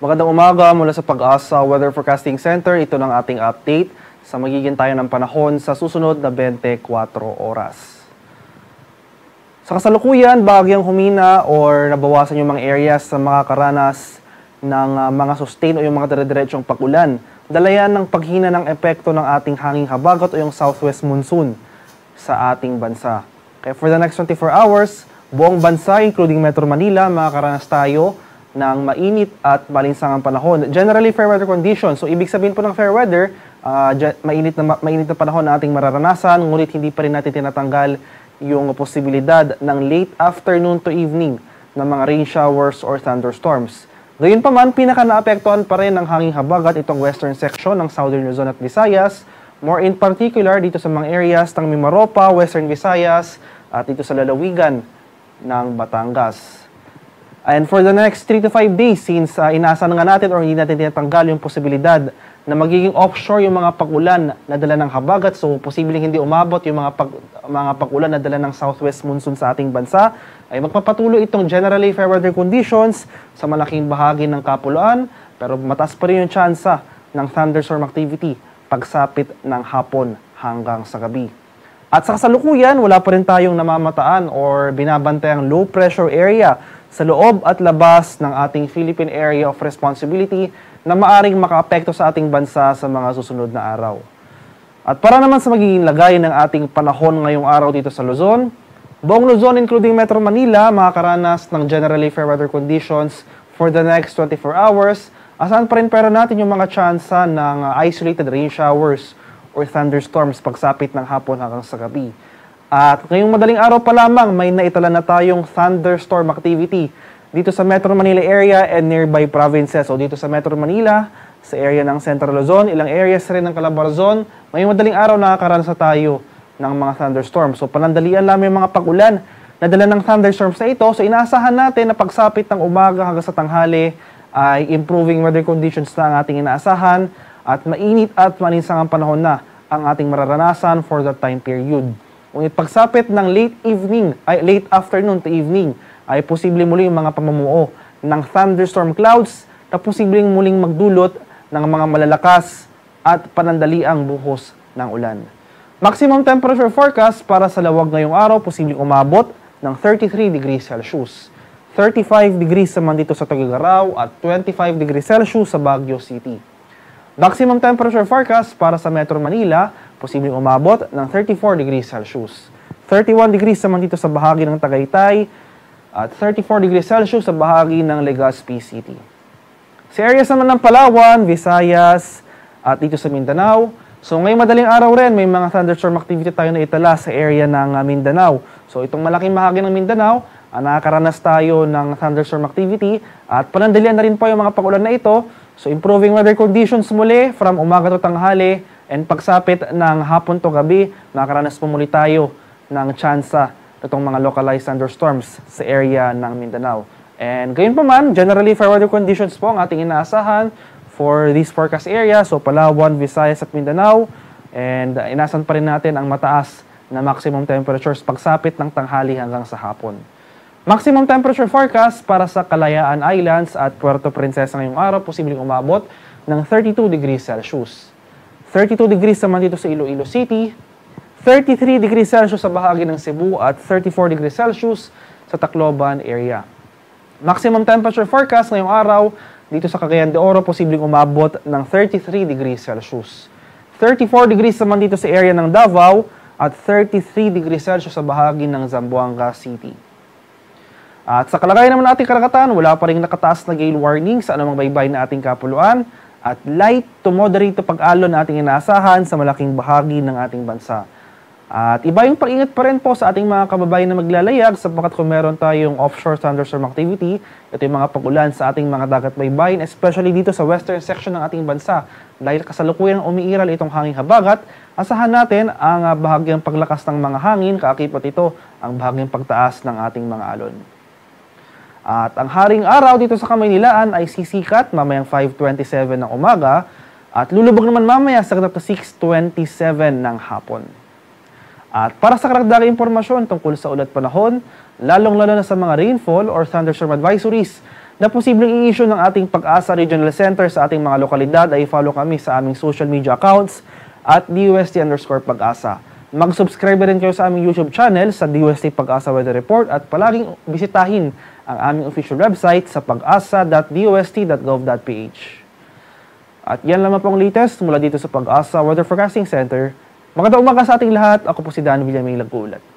Magandang umaga mula sa Pag-asa Weather Forecasting Center. Ito ng ating update sa magiging tayo ng panahon sa susunod na 24 oras. Sa kasalukuyan, bahagyang humina or nabawasan yung mga areas sa makakaranas ng mga sustain o yung mga dire-diretsong pag-ulan. Dalayan ng paghina ng epekto ng ating hanging habagat o yung southwest monsoon sa ating bansa. Kaya for the next 24 hours, buong bansa, including Metro Manila, makakaranas tayo ng mainit at malinsangang panahon. Generally, fair weather conditions. So, ibig sabihin po ng fair weather, mainit na panahon na ating mararanasan, ngunit hindi pa rin natin tinatanggal yung posibilidad ng late afternoon to evening ng mga rain showers or thunderstorms. Gayunpaman, pinaka-naapektuhan pa rin ng hanging habagat itong western section ng Southern Luzon at Visayas, more in particular dito sa mga areas ng Mimaropa, Western Visayas, at dito sa lalawigan ng Batangas. And for the next 3 to 5 days, since inaasahan nga natin or hindi natin tinatanggal yung posibilidad na magiging offshore yung mga pag-ulan na dala ng habagat, so posibleng hindi umabot yung mga pag-ulan na dala ng southwest monsoon sa ating bansa, ay magpapatuloy itong generally fair weather conditions sa malaking bahagi ng kapuluan, pero mataas pa rin yung tsansa ng thunderstorm activity pagsapit ng hapon hanggang sa gabi. At sa kasalukuyan, wala pa rin tayong namamataan or binabantayang low pressure area sa loob at labas ng ating Philippine Area of Responsibility na maaring makaapekto sa ating bansa sa mga susunod na araw. At para naman sa magiging lagay ng ating panahon ngayong araw dito sa Luzon, buong Luzon including Metro Manila makakaranas ng generally fair weather conditions for the next 24 hours. Asahan pa rin pero natin yung mga tsansa ng isolated rain showers or thunderstorms pagsapit ng hapon hanggang sa gabi. At ngayong madaling araw pa lamang, may naitala na tayong thunderstorm activity dito sa Metro Manila area and nearby provinces. O dito sa Metro Manila, sa area ng Central Luzon, ilang areas rin ng Calabarzon, ngayong madaling araw nakakaranas na tayo ng mga thunderstorms. So panandalian lang yung mga pag-ulan na dala ng thunderstorms na ito. So inaasahan natin na pagsapit ng umaga hanggang sa tanghali ay improving weather conditions na ang ating inaasahan at mainit at malinsangang panahon na ang ating mararanasan for that time period. Ngunit pagsapit ng late afternoon to evening, ay posibleng muli yung mga pamumuo ng thunderstorm clouds na posibleng muling magdulot ng mga malalakas at panandaliang buhos ng ulan. Maximum temperature forecast para sa lawag ngayong araw, posibleng umabot ng 33 degrees Celsius. 35 degrees naman dito sa Tuguegarao at 25 degrees Celsius sa Baguio City. Maximum temperature forecast para sa Metro Manila, posibleng umabot ng 34 degrees Celsius. 31 degrees naman dito sa bahagi ng Tagaytay at 34 degrees Celsius sa bahagi ng Legazpi City. Sa areas naman ng Palawan, Visayas at dito sa Mindanao, so ngayong madaling araw rin, may mga thunderstorm activity tayo na itala sa area ng Mindanao. So itong malaking bahagi ng Mindanao, nakakaranas tayo ng thunderstorm activity at panandalian na rin po yung mga pag-ulan na ito. So improving weather conditions muli from umaga to tanghali and pagsapit ng hapon to gabi, makakaranas po muli tayo ng tsansa itong mga localized thunderstorms sa area ng Mindanao. And gayon pa man, generally fair weather conditions po ang ating inaasahan for this forecast area. So Palawan, Visayas at Mindanao. And inaasahan pa rin natin ang mataas na maximum temperatures pagsapit ng tanghali hanggang sa hapon. Maximum temperature forecast para sa Kalayaan Islands at Puerto Princesa ngayong araw, posibleng umabot ng 32 degrees Celsius. 32 degrees naman dito sa Iloilo City, 33 degrees Celsius sa bahagi ng Cebu at 34 degrees Celsius sa Tacloban area. Maximum temperature forecast ngayong araw dito sa Cagayan de Oro, posibleng umabot ng 33 degrees Celsius. 34 degrees naman dito sa area ng Davao at 33 degrees Celsius sa bahagi ng Zamboanga City. At sa kalagayan naman ng ating karagatan, wala pa rin nakataas na gale warning sa anumang baybay na ating kapuluan at light to moderate to pag-alon na ating inaasahan sa malaking bahagi ng ating bansa. At iba yung pag-ingat pa rin po sa ating mga kababayan na maglalayag sapagkat kung meron tayong offshore thunderstorm activity, ito yung mga pag-ulan sa ating mga dagat baybayin, especially dito sa western section ng ating bansa. Dahil kasalukuyan umiiral itong hanging habagat, asahan natin ang bahagyang paglakas ng mga hangin, kaakipot ito ang bahagyang pagtaas ng ating mga alon. At ang haring araw dito sa Kamaynilaan ay sisikat mamayang 5:27 ng umaga at lulubog naman mamaya sa 6:27 ng hapon. At para sa karagdagang impormasyon tungkol sa ulat panahon, lalong-lalo na sa mga rainfall or thunderstorm advisories na posibleng i-issue ng ating Pag-asa Regional Center sa ating mga lokalidad ay follow kami sa aming social media accounts at DUST_Pag-asa. Mag-subscribe rin kayo sa aming YouTube channel sa DUST Pag-asa Weather Report at palaging bisitahin ang aming official website sa pag-asa.dust.gov.ph. At yan lamang pong latest mula dito sa Pag-asa Weather Forecasting Center. Magandang umaga sa ating lahat. Ako po si Dan Villamay Lagulat.